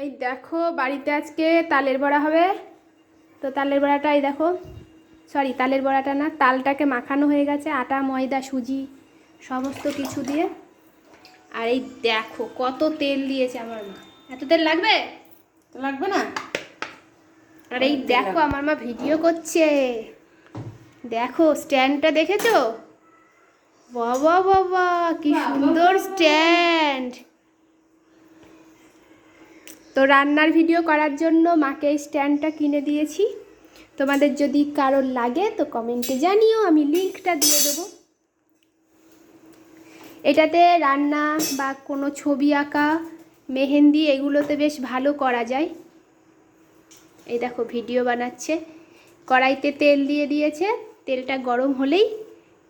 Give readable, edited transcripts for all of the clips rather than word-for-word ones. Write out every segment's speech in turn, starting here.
এই দেখো বাড়িতে আজকে তালের বড়া হবে। তো তালের বড়াটা এই দেখো, সরি তালের বড়াটা না, তালটাকে মাখানো হয়ে গেছে আটা ময়দা সুজি সমস্ত কিছু দিয়ে। আর এই দেখো কত তেল দিয়েছে আমার মা। এত তেল লাগবে? লাগবে না। আর এই দেখো আমার মা ভিডিও করছে, দেখো স্ট্যান্ডটা দেখেছো? বাবা বাবা কি সুন্দর স্ট্যান্ড। তো রান্নার ভিডিও করার জন্য মাকে এই স্ট্যান্ডটা কিনে দিয়েছি। তোমাদের যদি কারোর লাগে তো কমেন্টে জানিও, আমি লিঙ্কটা দিয়ে দেবো। এটাতে রান্না বা কোনো ছবি আঁকা মেহেন্দি এগুলোতে বেশ ভালো করা যায়। এই দেখো ভিডিও বানাচ্ছে, কড়াইতে তেল দিয়ে দিয়েছে, তেলটা গরম হলেই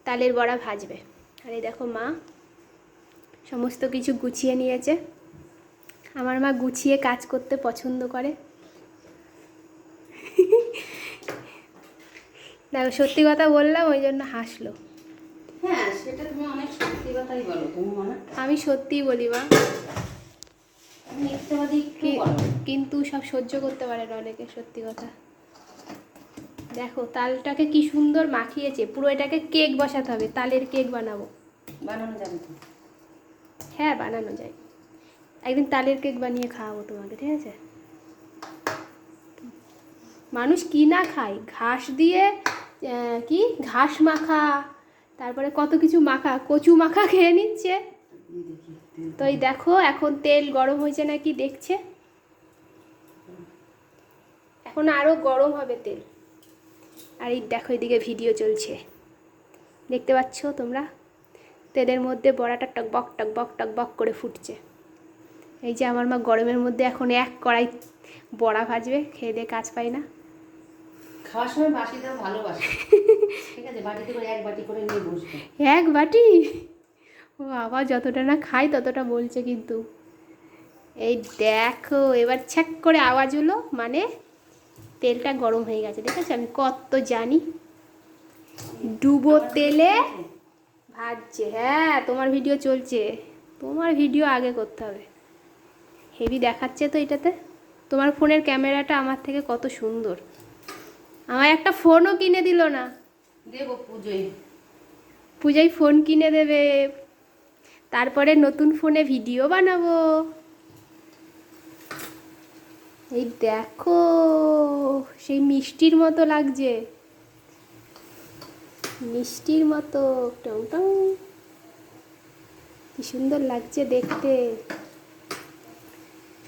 তালের বড়া ভাজবে। আর এই দেখো মা সমস্ত কিছু গুছিয়ে নিয়েছে। আমার মা গুছিয়ে কাজ করতে পছন্দ করে। দেখো সত্যি কথা বললাম ওই জন্য হাসলো। হ্যাঁ সেটা তুমি অনেক সত্যি কথাই বলো তুমি মনে। আমি সত্যিই বলি মা, মিথ্যাবাদী কিন্তু সব সহ্য করতে পারে না অনেকে, সত্যি কথা। দেখো তালটাকে কি সুন্দর মাখিয়েছে, পুরো এটাকে কেক বসাতে হবে, তালের কেক বানাবো। বানানো যাবে তো? হ্যাঁ বানানো যায়, একদিন তালের কেক বানিয়ে খাওয়াবো তোমাকে, ঠিক আছে? মানুষ কি না খায়, ঘাস দিয়ে কি ঘাস মাখা, তারপরে কত কিছু মাখা, কচু মাখা খেয়ে নিচ্ছে। তো এই দেখো এখন তেল গরম হয়েছে নাকি দেখছে, এখন আরও গরম হবে তেল। আর এই দেখো এদিকে ভিডিও চলছে, দেখতে পাচ্ছ তোমরা? তেলের মধ্যে বড়াটা টকবক টকবক টকবক করে ফুটছে। এই যে আমার মা গরমের মধ্যে এখন এক কড়াই বড়া ভাজবে, খেয়ে দিয়ে কাজ পাই না। খাওয়ার সময় বাটিটাও ভালোবাসে, ঠিক আছে? বাটিতে করে এক বাটি করে নিয়ে বসবে। এক বাটি? ও বাবা, যতটা না খাই ততটা বলছে কিন্তু। এই দেখো এবার ছ্যাক করে আওয়াজ হলো, মানে তেলটা গরম হয়ে গেছে। দেখেছো আমি কত জানি, ডুবো তেলে ভাজছে। হ্যাঁ তোমার ভিডিও চলছে, তোমার ভিডিও আগে করতে হবে। হেভি দেখাচ্ছে তো এটাতে। তোমার ফোনের ক্যামেরাটা আমার থেকে কত সুন্দর, আমার একটা ফোনও কিনে দিল না। দেবো পুজোয়। পূজায় ফোন কিনে দেবে, তারপরে নতুন ফোনে ভিডিও বানাবো। এই দেখো সেই মিষ্টির মতো লাগছে, মিষ্টির মতো টং টং, কি সুন্দর লাগছে দেখতে।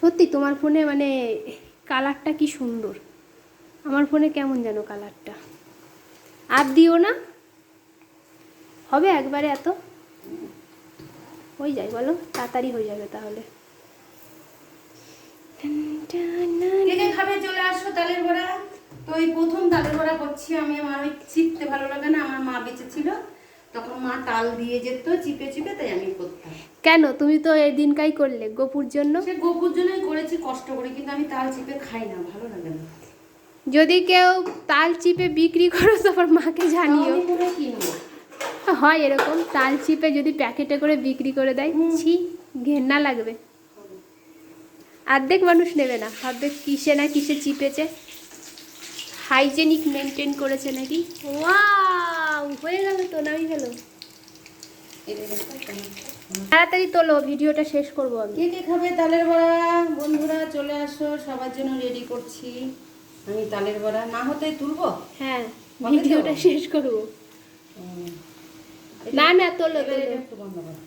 সত্যি তোমার ফোনে মানে কালারটা কি সুন্দর, আমার ফোনে কেমন যেন কালারটা। আর দিও না, হবে একবারে এত হয়ে যায় বলো, তাড়াতাড়ি হয়ে যাবে তাহলে। কে কে খাবে চলে আসো তালের বড়া। তো এই প্রথম তালের বড়া করছি আমি। আমার ওই চিপতে ভালো লাগে না, আমার মা বেঁচে ছিল তখন মা তাল দিয়ে যেত চিপে চিপে, তাই আমি করতাম। কেন তুমি তো এই দিনকাই করলে গোপুর জন্য? সে গোপুর জন্যই করেছি কষ্ট করে, কিন্তু আমি তাল চিপে খাই না, ভালো লাগে না। যদি কেউ তাল চিপে বিক্রি করো তোমার মাকে জানিও। আমি মনে কিনবো। হয় এরকম, তাল চিপে যদি প্যাকেটে করে বিক্রি করে দেয়, ছি ঘেন্না লাগবে। অর্ধেক মানুষ নেবে না, ভাববে কিসে না কিসে চিপেছে, হাইজেনিক মেনটেন করেছে নাকি। ওয়াও হয়ে গেল তো, নামি গেল। তাড়াতাড়ি তোলো, ভিডিওটা শেষ করবো আমি। কে কে খাবে তালের বড়া বন্ধুরা চলে আসো, সবার জন্য রেডি করছি আমি তালের বড়া। না হতে তুলবো? হ্যাঁ ভিডিওটা শেষ করবো। না না তোলো তোলো। একটু বন্ধ করো।